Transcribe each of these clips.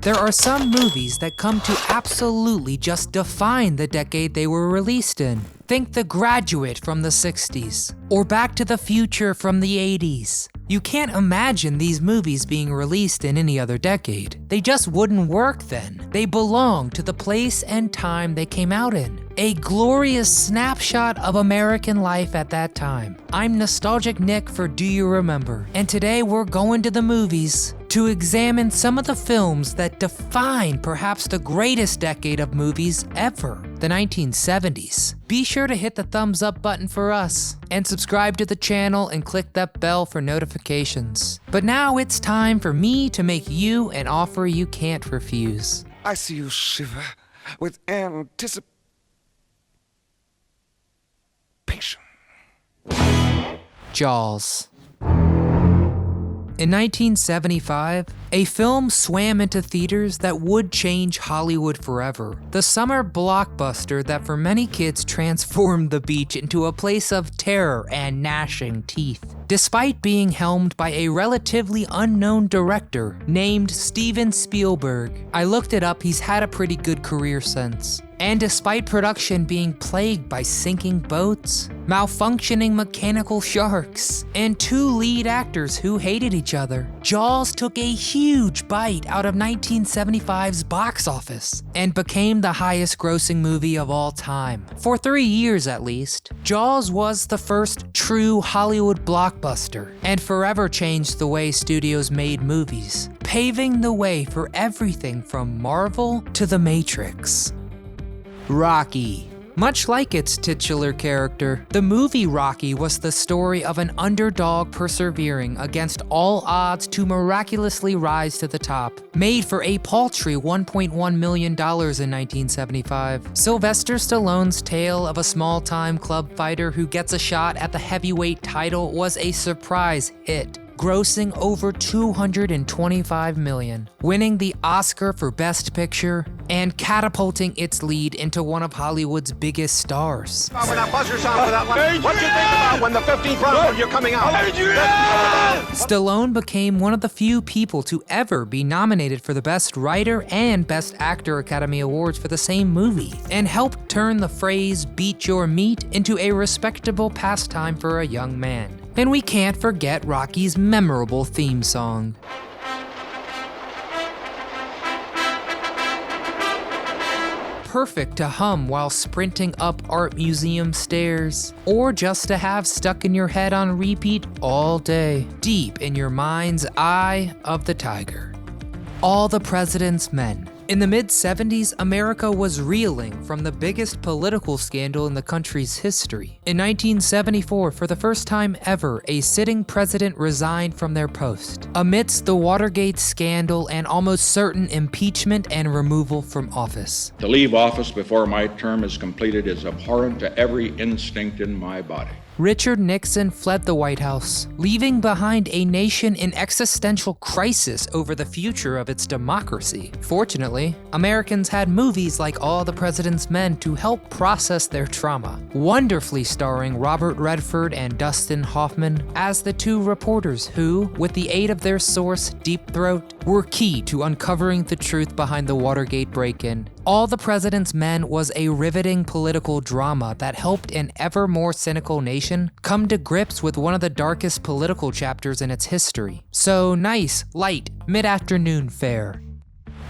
There are some movies that come to absolutely just define the decade they were released in. Think The Graduate from the 60s, or Back to the Future from the 80s. You can't imagine these movies being released in any other decade. They just wouldn't work then. They belong to the place and time they came out in. A glorious snapshot of American life at that time. I'm Nostalgic Nick for Do You Remember? And today we're going to the movies to examine some of the films that define perhaps the greatest decade of movies ever, the 1970s. Be sure to hit the thumbs up button for us, and subscribe to the channel and click that bell for notifications. But now it's time for me to make you an offer you can't refuse. I see you shiver with anticipation. Jaws. In 1975, a film swam into theaters that would change Hollywood forever. The summer blockbuster that for many kids transformed the beach into a place of terror and gnashing teeth. Despite being helmed by a relatively unknown director named Steven Spielberg, I looked it up, he's had a pretty good career since. And despite production being plagued by sinking boats, malfunctioning mechanical sharks, and two lead actors who hated each other, Jaws took a huge bite out of 1975's box office and became the highest grossing movie of all time. For 3 years at least, Jaws was the first true Hollywood blockbuster and forever changed the way studios made movies, paving the way for everything from Marvel to The Matrix. Rocky. Much like its titular character, the movie Rocky was the story of an underdog persevering against all odds to miraculously rise to the top. Made for a paltry $1.1 million in 1975, Sylvester Stallone's tale of a small-time club fighter who gets a shot at the heavyweight title was a surprise hit, grossing over $225 million, winning the Oscar for Best Picture, and catapulting its lead into one of Hollywood's biggest stars. We're not buzzers on for that one. What do you think about when the 15th round when you're coming out? Stallone became one of the few people to ever be nominated for the Best Writer and Best Actor Academy Awards for the same movie, and helped turn the phrase "beat your meat" into a respectable pastime for a young man. And we can't forget Rocky's memorable theme song. Perfect to hum while sprinting up art museum stairs, or just to have stuck in your head on repeat all day, deep in your mind's eye of the tiger. All the President's Men. In the mid-70s, America was reeling from the biggest political scandal in the country's history. In 1974, for the first time ever, a sitting president resigned from their post, amidst the Watergate scandal and almost certain impeachment and removal from office. To leave office before my term is completed is abhorrent to every instinct in my body. Richard Nixon fled the White House, leaving behind a nation in existential crisis over the future of its democracy. Fortunately, Americans had movies like All the President's Men to help process their trauma, wonderfully starring Robert Redford and Dustin Hoffman as the two reporters who, with the aid of their source, Deep Throat, were key to uncovering the truth behind the Watergate break-in. All the President's Men was a riveting political drama that helped an ever more cynical nation come to grips with one of the darkest political chapters in its history. So nice, light, mid-afternoon fare.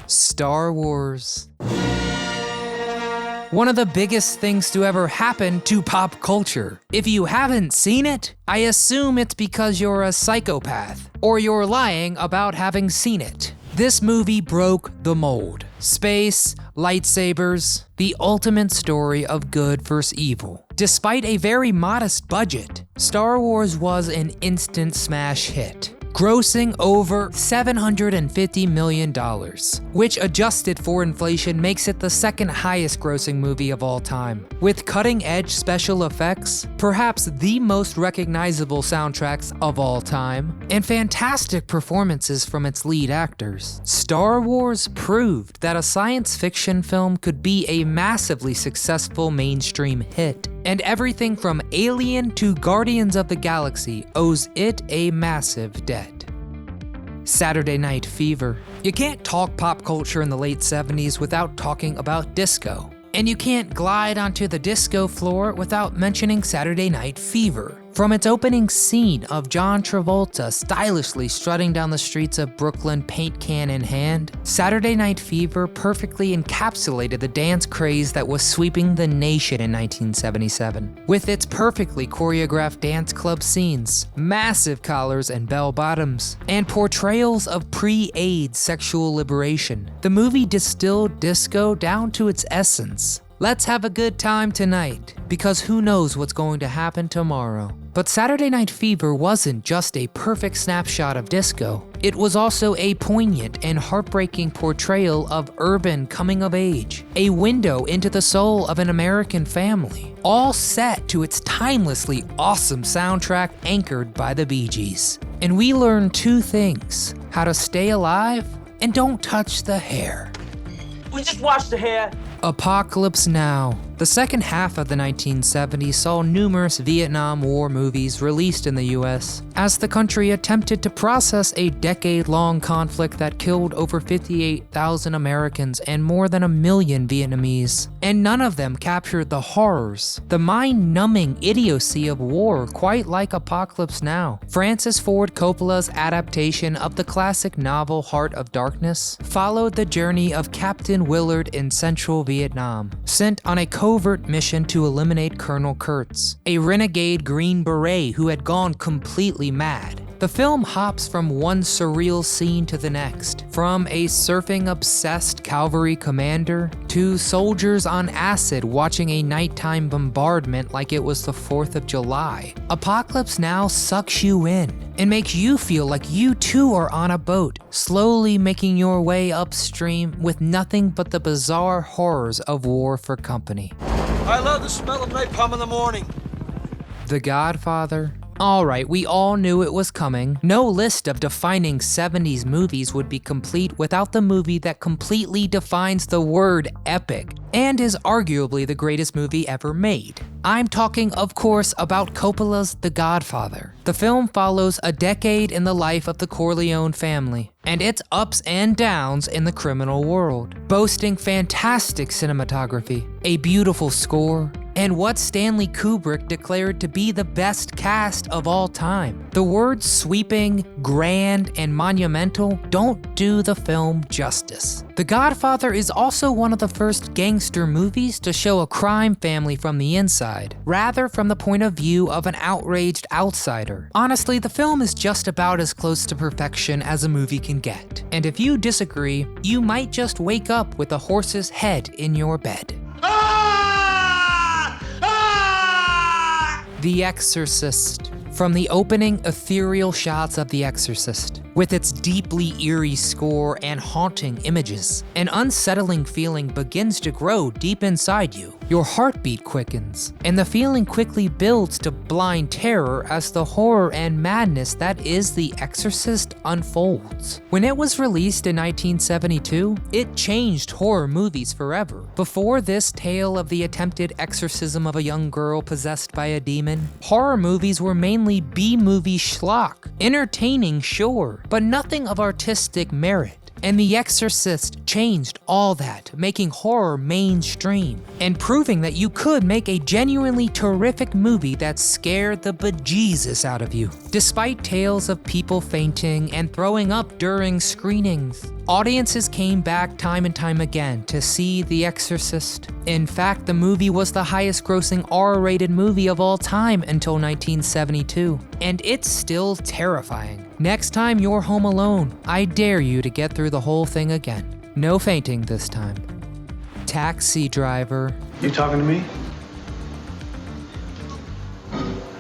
Star Wars. One of the biggest things to ever happen to pop culture. If you haven't seen it, I assume it's because you're a psychopath, or you're lying about having seen it. This movie broke the mold. Space, lightsabers, the ultimate story of good versus evil. Despite a very modest budget, Star Wars was an instant smash hit, grossing over $750 million, which adjusted for inflation makes it the second highest grossing movie of all time. With cutting-edge special effects, perhaps the most recognizable soundtracks of all time, and fantastic performances from its lead actors, Star Wars proved that a science fiction film could be a massively successful mainstream hit. And everything from Alien to Guardians of the Galaxy owes it a massive debt. Saturday Night Fever. You can't talk pop culture in the late 70s without talking about disco. And you can't glide onto the disco floor without mentioning Saturday Night Fever. From its opening scene of John Travolta stylishly strutting down the streets of Brooklyn paint can in hand, Saturday Night Fever perfectly encapsulated the dance craze that was sweeping the nation in 1977. With its perfectly choreographed dance club scenes, massive collars and bell bottoms, and portrayals of pre-AIDS sexual liberation, the movie distilled disco down to its essence. Let's have a good time tonight, because who knows what's going to happen tomorrow. But Saturday Night Fever wasn't just a perfect snapshot of disco. It was also a poignant and heartbreaking portrayal of urban coming of age, a window into the soul of an American family, all set to its timelessly awesome soundtrack anchored by the Bee Gees. And we learned two things: how to stay alive and don't touch the hair. We just washed the hair. Apocalypse Now. The second half of the 1970s saw numerous Vietnam War movies released in the US as the country attempted to process a decade-long conflict that killed over 58,000 Americans and more than 1 million Vietnamese. And none of them captured the horrors, the mind-numbing idiocy of war quite like Apocalypse Now. Francis Ford Coppola's adaptation of the classic novel Heart of Darkness followed the journey of Captain Willard in Central Vietnam, sent on a covert mission to eliminate Colonel Kurtz, a renegade Green Beret who had gone completely mad. The film hops from one surreal scene to the next, from a surfing-obsessed cavalry commander to soldiers on acid watching a nighttime bombardment like it was the 4th of July. Apocalypse Now sucks you in and makes you feel like you too are on a boat, slowly making your way upstream with nothing but the bizarre horrors of war for company. I love the smell of napalm in the morning. The Godfather. Alright, we all knew it was coming. No list of defining 70s movies would be complete without the movie that completely defines the word epic, and is arguably the greatest movie ever made. I'm talking, of course, about Coppola's The Godfather. The film follows a decade in the life of the Corleone family, and its ups and downs in the criminal world, boasting fantastic cinematography, a beautiful score, and what Stanley Kubrick declared to be the best cast of all time. The words sweeping, grand, and monumental don't do the film justice. The Godfather is also one of the first gangster movies to show a crime family from the inside, rather from the point of view of an outraged outsider. Honestly, the film is just about as close to perfection as a movie can get. And if you disagree, you might just wake up with a horse's head in your bed. The Exorcist. From the opening ethereal shots of The Exorcist, with its deeply eerie score and haunting images, an unsettling feeling begins to grow deep inside you. Your heartbeat quickens, and the feeling quickly builds to blind terror as the horror and madness that is The Exorcist unfolds. When it was released in 1972, it changed horror movies forever. Before this tale of the attempted exorcism of a young girl possessed by a demon, horror movies were mainly B-movie schlock. Entertaining, sure, but nothing of artistic merit. And The Exorcist changed all that, making horror mainstream, and proving that you could make a genuinely terrific movie that scared the bejesus out of you. Despite tales of people fainting and throwing up during screenings, audiences came back time and time again to see The Exorcist. In fact, the movie was the highest grossing R-rated movie of all time until 1972, and it's still terrifying. Next time you're home alone, I dare you to get through the whole thing again. No fainting this time. Taxi Driver. You talking to me?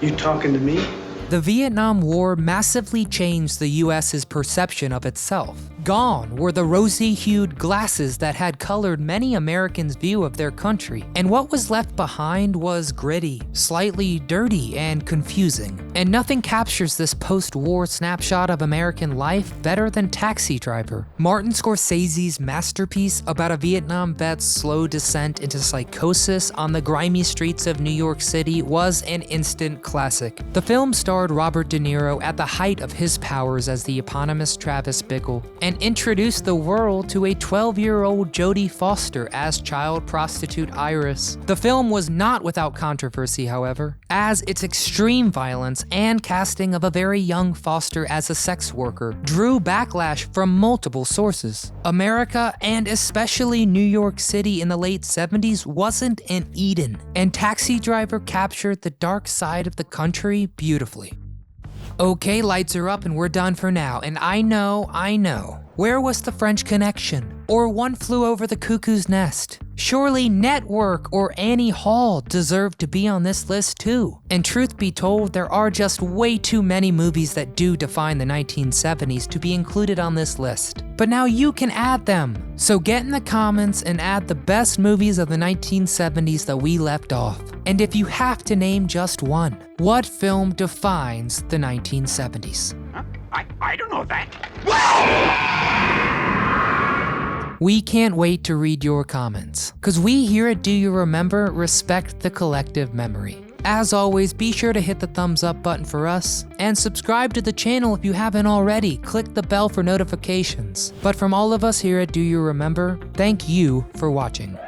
You talking to me? The Vietnam War massively changed the US's perception of itself. Gone were the rosy-hued glasses that had colored many Americans' view of their country, and what was left behind was gritty, slightly dirty, and confusing. And nothing captures this post-war snapshot of American life better than Taxi Driver, Martin Scorsese's masterpiece about a Vietnam vet's slow descent into psychosis on the grimy streets of New York City was an instant classic. The film starred Robert De Niro at the height of his powers as the eponymous Travis Bickle, and introduced the world to a 12-year-old Jodie Foster as child prostitute Iris. The film was not without controversy, however, as its extreme violence and casting of a very young Foster as a sex worker drew backlash from multiple sources. America, and especially New York City in the late 70s, wasn't an Eden, and Taxi Driver captured the dark side of the country beautifully. Okay, lights are up and we're done for now, and I know. Where was the French Connection? Or One Flew Over the Cuckoo's Nest? Surely Network or Annie Hall deserve to be on this list too. And truth be told, there are just way too many movies that do define the 1970s to be included on this list. But now you can add them. So get in the comments and add the best movies of the 1970s that we left off. And if you have to name just one, what film defines the 1970s? I don't know that. We can't wait to read your comments, because we here at Do You Remember respect the collective memory. As always, be sure to hit the thumbs up button for us, and subscribe to the channel if you haven't already. Click the bell for notifications. But from all of us here at Do You Remember, thank you for watching.